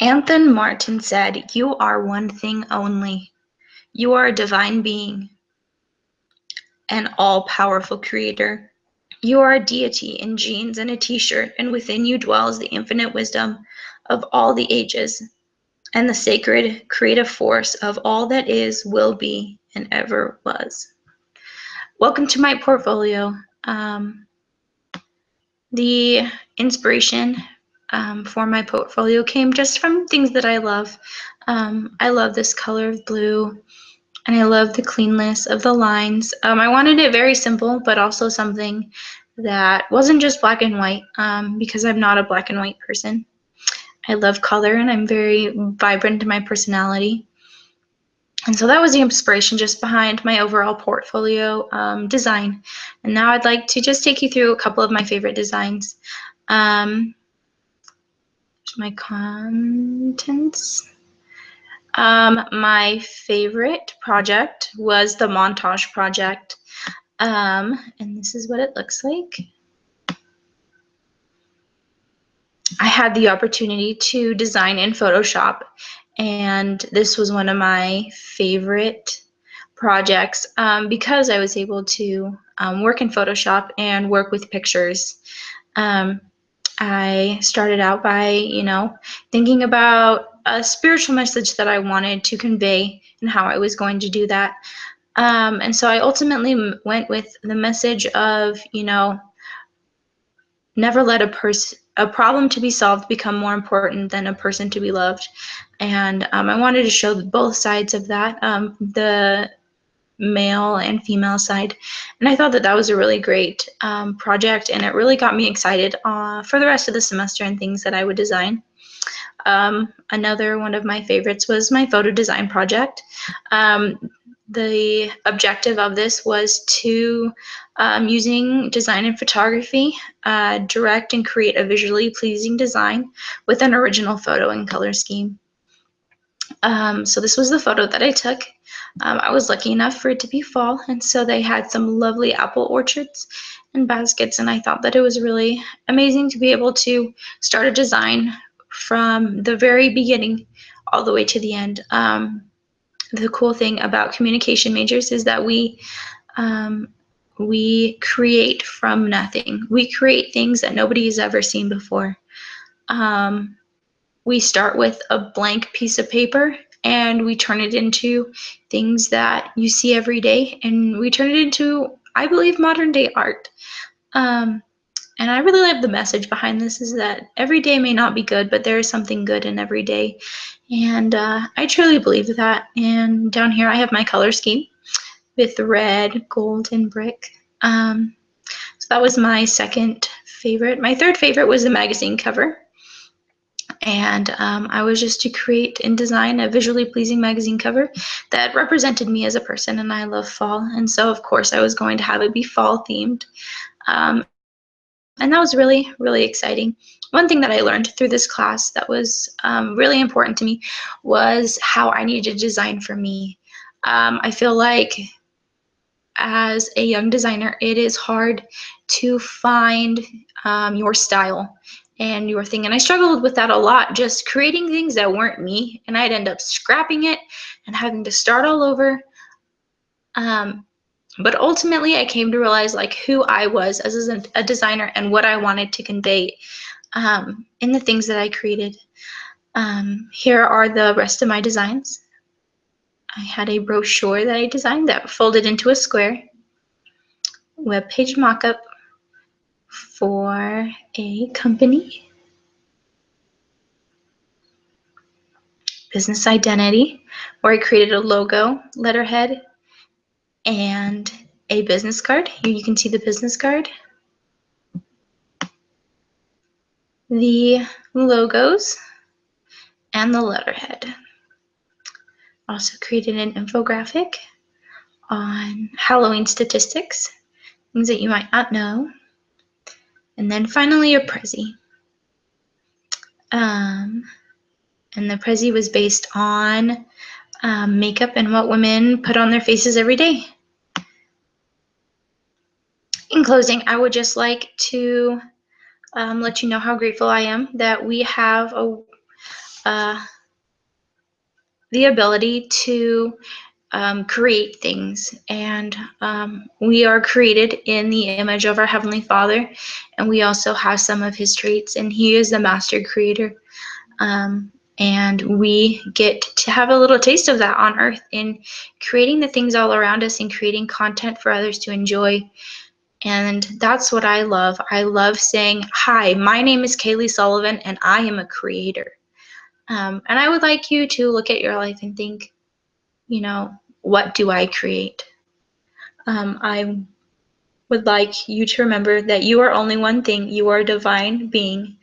Anthony Martin said, "You are one thing only. You are a divine being, an all-powerful creator. You are a deity in jeans and a t-shirt, and within you dwells the infinite wisdom of all the ages and the sacred creative force of all that is, will be, and ever was." Welcome to my portfolio. The inspiration for my portfolio came just from things that I love. I love this color of blue, and I love the cleanness of the lines. I wanted it very simple, but also something that wasn't just black and white, because I'm not a black and white person. I love color, and I'm very vibrant in my personality. And so that was the inspiration just behind my overall portfolio design. And now I'd like to just take you through a couple of my favorite designs. My contents. My favorite project was the montage project. And this is what it looks like. I had the opportunity to design in Photoshop, and this was one of my favorite projects because I was able to work in Photoshop and work with pictures. I started out by, thinking about a spiritual message that I wanted to convey and how I was going to do that. And so I ultimately went with the message of, never let a problem to be solved become more important than a person to be loved. And I wanted to show both sides of that, the male and female side. And I thought that that was a really great project, and it really got me excited for the rest of the semester and things that I would design. Another one of my favorites was my photo design project. The objective of this was to, using design and photography, direct and create a visually pleasing design with an original photo and color scheme. So this was the photo that I took. I was lucky enough for it to be fall, and so they had some lovely apple orchards and baskets, and I thought that it was really amazing to be able to start a design from the very beginning all the way to the end. The cool thing about communication majors is that we create from nothing. We create things that nobody has ever seen before. We start with a blank piece of paper, and we turn it into things that you see every day, and we turn it into, I believe, modern day art. And I really love the message behind this, is that every day may not be good, but there is something good in every day. And I truly believe that. And down here I have my color scheme with red, gold, and brick. So that was my second favorite. My third favorite was the magazine cover. And I was just to create and design a visually pleasing magazine cover that represented me as a person, and I love fall. And so, of course, I was going to have it be fall themed. And that was really, really exciting. One thing that I learned through this class that was really important to me was how I needed to design for me. I feel like as a young designer, it is hard to find your style and your thing. And I struggled with that a lot, just creating things that weren't me, and I'd end up scrapping it and having to start all over. But ultimately, I came to realize like who I was as a designer and what I wanted to convey in the things that I created. Here are the rest of my designs. I had a brochure that I designed that folded into a square, web page mockup for a company, business identity, where I created a logo, letterhead, and a business card. Here you can see the business card, the logos, and the letterhead. Also created an infographic on Halloween statistics, things that you might not know. And then finally a Prezi. And the Prezi was based on makeup and what women put on their faces every day. In closing, I would just like to let you know how grateful I am that we have uh, the ability to create things. And we are created in the image of our Heavenly Father, and we also have some of His traits, and He is the master creator. And we get to have a little taste of that on earth in creating the things all around us and creating content for others to enjoy. And that's what I love. I love saying, hi, my name is Kaylee Sullivan, and I am a creator. And I would like you to look at your life and think, what do I create? I would like you to remember that you are only one thing. You are a divine being.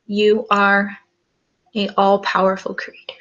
You are a all-powerful creator.